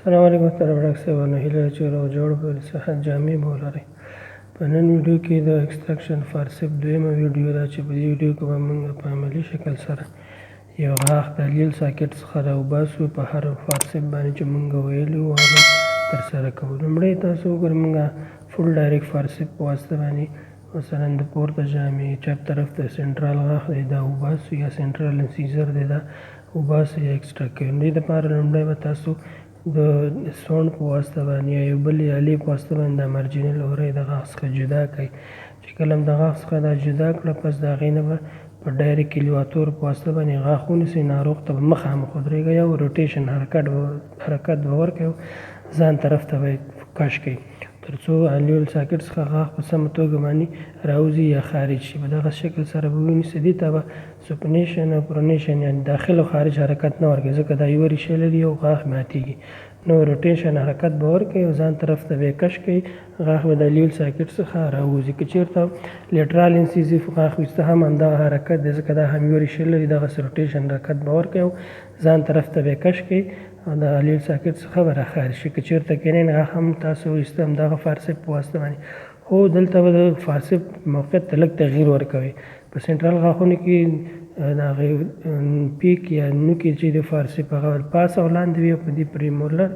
السلام علیکم ورحمة الله وبرکاته. هیله چې رو جوړ په صحت جامع به ولرئ. په نن ویډیو کې د ایکسټراکشن فارسیپ دویمه ویډیو ده چې په دې ویډیو کې به موږ په عملي شکل سره یو غاښ د لیل ساکټ څخه راوباسو په هر فارسیپ باندې چې موږ ویلي وو هغه ترسره کوو. لومړی تاسو وګورئ موږ فول ډایرکټ فارسیپ په واسطه باندې مثلا د پورته جامې چپ طرف ته سنټرال غاښ دی دا وباسو یا سنټرال انسیزر دی دا وباسو یا ایکسټرا کوي. دې دپاره لومړی به تاسو د سوند په واسطه باندې یا یو بل آلې په واسطه باندې دا مارجینل اوری د غاښ څخه جدا کړئ. چې کله هم د غاښ څخه دا جدا کړه پس د هغې نه به په ډایرکټ الیواتور په واسطه باندې غاښ ونیسئ، ناروغ ته به مخامخ ودرېږئ او روټیشن حرکت به ورکړئ، ځان طرف ته به یې کش کړئ تر څو لیول ساکټ څخه غاښ په سمه توګه باندې راوځي یا خارج شي. په دغه شکل سره به ونیسئ. دې ته به سپنیشن او پرونیشن یعنې داخل او خارج حرکت نه ورکوي ځکه دا یوه ریښې لري او غاښ ماتېږي. نو روټیشن حرکت به ورکوي او ځان طرف ته به یې کش کوي، غاښ به د لیول ساکټ څخه راوځي. که چېرته لیټرال انسیزیف غاښ ویسته هم همدغه حرکت دی ځکه دا هم یوه ریښې لري، دغسې روټیشن حرکت به ورکوي او ځان طرف ته به یې کش کوي او د لیول ساکټ څخه به راخارج شي. که چېرته کینین غاښ هم تاسو ویسته همدغه فارسیپ په واسطه باندې خو دلته به د فارسیپ موقعیت ته لږ تغییر ورکوئ. په سنټرال غاښونو کې د هغې پیک یا نوکې چې د فارسیپ هغه پاس او لاندې وي او په دې پریمولر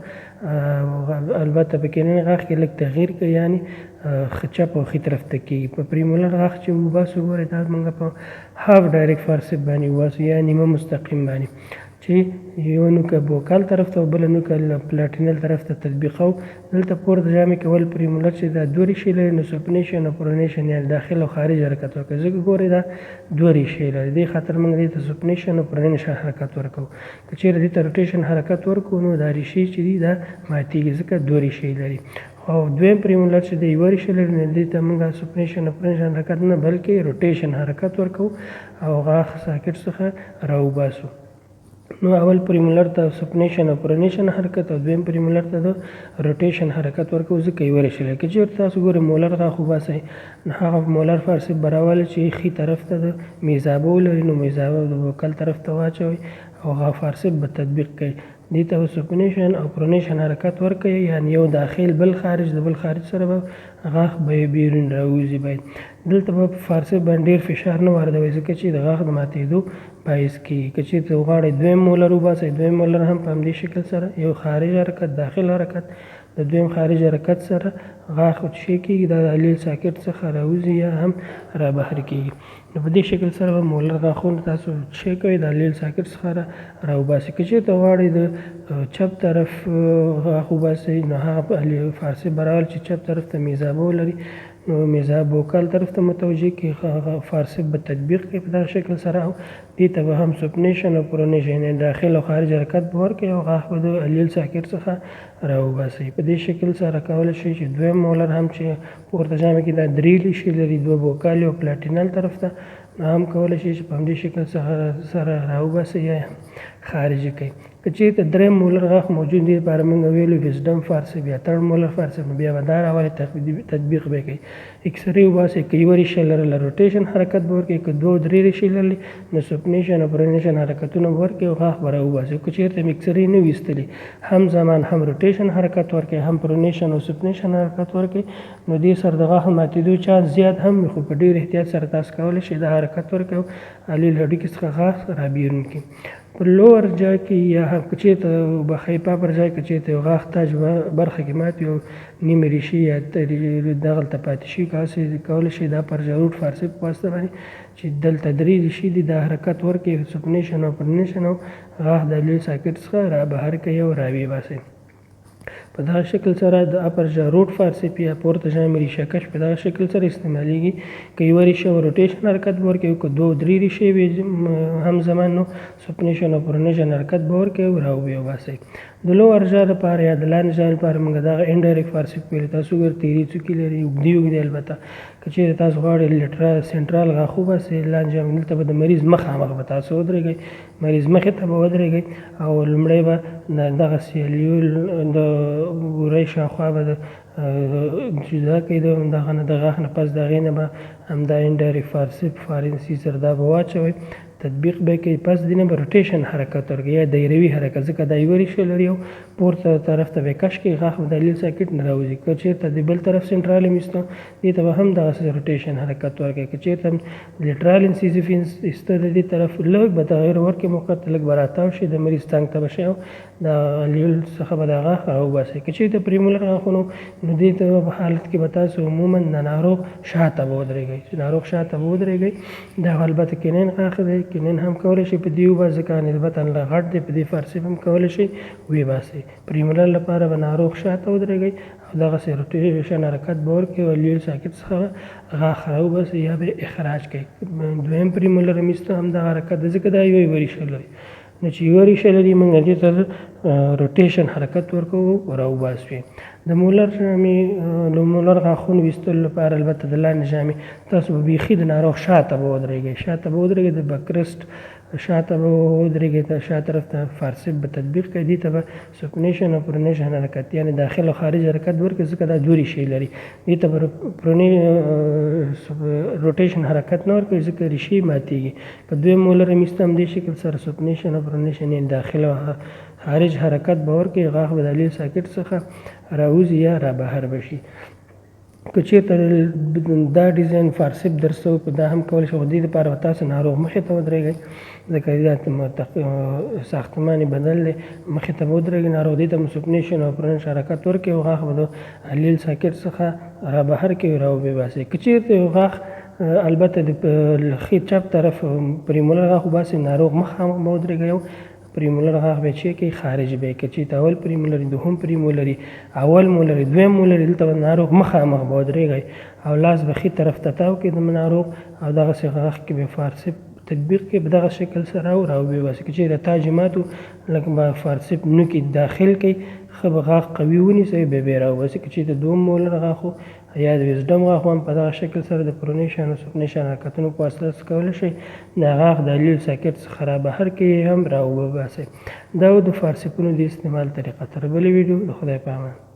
البته په کینین غاښ کې لږ تغییر کوي یعنې چپ او ښي طرف ته کېږي. په پریمولر غاښ چې وباسو ګورئ دا موږ په هاف ډایرکټ فارسیپ باندې وباسو یا نیمه مستقیم باندې چې یو نوکه بوکال طرف ته او بله نوکه پلاټینل طرف ته تطبیقوو. دلته پورته جامې کول پریمولر چې دا دوه ریښې لري نو سپنیشن او پرونیشن یعنې داخل او خارج حرکت ورکوي. ځکه ګورئ دا دوه ریښې لري، دې خاطر موږ دې ته سپنیشن او پرونیشن حرکت ورکوو. که چېرې دې ته روټیشن حرکت ورکوو نو دا ریښې چې دي دا ماتېږي ځکه دوه ریښې لري. او دویم پریمولر چې د یوه ریښې لري نو دې ته موږ سپنیشن او پرونیشن حرکت نه بلکې روټیشن حرکت ورکوو او غاښ ساکټ څخه راوباسو. نو اول پریمولر ته سپنیشن او پرونیشن حرکت او دویم پریمولر ته د روټیشن حرکت ورکوو ځکه یوه ریښې لري. که چېرته تاسو ګورئ مولر غاښ وباسئ نو هغه مولر فارسیپ به راولئ چې ښي طرف ته د میزابه ولري نو میزابه د وکل طرف ته واچوئ او هغه فارسیپ به تطبیق کوئ. دې ته به سپنیشن او پرونیشن حرکت ورکوي یعنې یو داخل بل خارج د بل خارج سره به غاښ به یې بیرون راوځي. باید دلته به په فارسیپ باندې ډېر فشار نه واردوئ ځکه چې د غاښ د ماتېدو باعث کېږي. که چېرته وغواړئ دویم مولر وباسئ دویم مولر هم په همدې شکل سره یو خارج حرکت داخل حرکت د دویم خارج حرکت سره غاښ چې کېږي دا د لیل ساکټ څخه راوځي یا هم رابهر کېږي. نو په دې شکل سره به مولر غاښونه تاسو چې کوئ د لیل ساکټ څخه راوباسئ. که چېرته غواړئ د چپ طرف غاښ وباسئ نو هغه فارسیپ به راولئ چې چپ طرف ته میزابه ولري نو میزاب وکال طرف ته متوجه کړي، فارسیپ به تطبیق کړي په دغه شکل سره او دې ته به هم سپنیشن او پرونیشن یعنې داخل او خارج حرکت به ورکوي او غاښ به د لیل ساکټ څخه راوباسئ. په دې شکل سره کولی شئ چې دویم مولر هم چې پورته جامې کې دا درې ریښې لري دوه بوکالې او پلاټینل طرف ته نو هم کولی شئ چې په همدې شکل سره راوباسئ یا خارج کړئ. که چېرته دریم مولر غاښ موجود دې لپاره موږ ویلو ویزډم فارسیپ یا ترډ مولر فارسیپ نو بیا به دا راولئ تطبیق به یې کوئ. ایکسرې وباسئ که یوه ریښه لرله روټیشن حرکت به ورکوي، که دوه درې ریښې لرلې نو سپنیشن او پرونیشن حرکتونه به ورکوي او غاښ به راوباسئ. که چېرته هم ایکسرې نه ویستلې هم زمان هم روټیشن حرکت ورکوي هم پرونیشن او سپنیشن حرکت ورکوي نو دې سره د غاښ ماتېدو چانس زیات هم وي خو په ډېر احتیاط سره تاسو کولی شئ دا حرکت ورکوي او لیل هډوکي څخه غاښ رابیرون کړي. په لوور ځای کې یا هم که چېرته بخۍ پاپر ځای که چېرته یو غاښ تاج برخه کې مات وي او نیمې ریښې یا دغلته پاتې شي کولی شئ دا پرجاروټ فارسیپ په واسطه باندې چې دلته درې ریښې دي دا حرکت ورکوي سپنیشن او پرونیشن او غاښ د لیل ساکټ څخه رابهر کوي او راویې باسئ. په دغه شکل سره د اپر جاروټ فارسیپ یا پورته جامې ریښه کش په دغه شکل سره استعمالیږي. که یوه ریښه روټیشن حرکت به ورکوي که دوه درې ریښې وي هم زمان نو سپنیشن او پرونیشن حرکت به ورکوي او راویې وباسئ. د لوور جا لپاره یا د لاندې جا لپاره موږ دغه انډایرکټ فارسیپ ویلو. تاسو ګورئ تیرې څوکې لري اوږدې البته. که چېرې تاسو غواړئ سنټرال غاښ وباسئ لاندې جامې دلته به د مریض مخامخ به تاسو ودرېږئ، مریض مخې ته به ودرېږئ او لومړی به دغسې لیول د ورۍ شاوخوا به د جدا کوي دغه نه د غاښ نه پس د هغې نه به همدا انډایرکټ فارسیپ فارنسیزر دا به واچوئ تطبیق به کوي. پس دینه به روټیشن حرکت ورکوي یا دایروي حرکت، ځکه دا یوه ریښه لري او پورته طرف ته به کش کوي، غاښ به د لیل ساکټ نه راوځي. که چېرته د بل طرف سنټرال ایسته دې ته به هم دغسې روټیشن حرکت ورکوي. که چېرته لیټرال انسیزیف ایسته د دې طرف لږ به تغیر ورکړي، موقت لږ به راتاو شي، د مریض تنګ ته به شي او د لیل څخه به دا غاښ راوباسي. که چېرته پریمولر غاښونو نو دې ته په حالت کې به تاسو عموما د ناروغ شاته به ودرېږئ، چې ناروغ شاته به ودرېږئ. دا البته کینین غاښ دی، کینین هم کولی شي په دې وباسي، ځکه نسبتا لږ غټ دی، په دې فارسیپ هم کولی شي وباسي. پریمولر لپاره به ناروغ شاته ودرېږئ او دغسې روټیشن حرکت به ورکړئ او لیل ساکټ څخه غاښ راوباسي یا به اخراج کوي. دویم پریمولر هم ایسته هم دغه حرکت دی، ځکه دا یوه ریښه لري. نو چې یوه ریښه لري موږ دې ته روټیشن حرکت ورکوو او راوباسو. د مولر غاښونو ویستلو لپاره البته د لاندې ژامې تاسو به بیخي د ناروغ شاته به ودرېږئ، شاته به ودرېږئ، د بکرسټ شاته به ودرېږئ، د شا طرف ته فارسیپ به تطبیق کوي. دې ته به سپنیشن او پرونیشن حرکت یعنې داخل او خارج حرکت ورکړي، ځکه دا دوه ریښې لري. دې ته به روټیشن حرکت نه ورکوي، ځکه ریښې ماتېږي. که دویم مولر هم ایسته هم دې شکل سره سپنیشن او پرونیشن یعنې داخل او خارج حرکت به ورکوي، غاښ به د لیل ساکټ څخه راوځي یا را بهر به شي. که چېرته دا ډیزاین فارسیپ درسته وکړو دا هم کولی شي، خو دې دپاره به تاسو ناروغ مخې ته ودرېږئ، ځکه دا ساختمان بدل دی، مخې ته به ودرېږئ، ناروغ دې ته هم سپنیشن او پرونیشن حرکت ورکوي او غاښ به د لیل ساکټ څخه را بهر کوي او را وباسي. که چېرته یو غاښ البته د ښي چپ طرف پریمولر غاښ وباسي، ناروغ مخامخ به ودرېږئ او پریمولر غاښ به چې کوي خارج به یې. که چېرته اول پریمولري، دوهم پریمولري، اول مولري، دویم مولري، دلته به ناروغ مخامخ به ودرېږئ او لاس به ښي طرف ته تاو کړئ د ناروغ او دغسې غاښ کې به فارسیپ تطبیق کې په دغه شکل سره او راوباسي. که چېرته تاج ماتو لکه به فارسیپ نوکي داخل کوي، ښه به غاښ قوي ونیسئ، بیا به یې راوباسي. که چېرته دوم مولر غاښ یا د ویزډم غاښ هم په دغه شکل سره د پرونیشن او سپنیشن حرکتونو په واسطه کولی شئ دا غاښ د لیل ساکټ څخه را بهر کې هم راوباسئ. دا و د فارسیپونو د استعمال طریقه. تر بلې ویډیو د خدای په امان.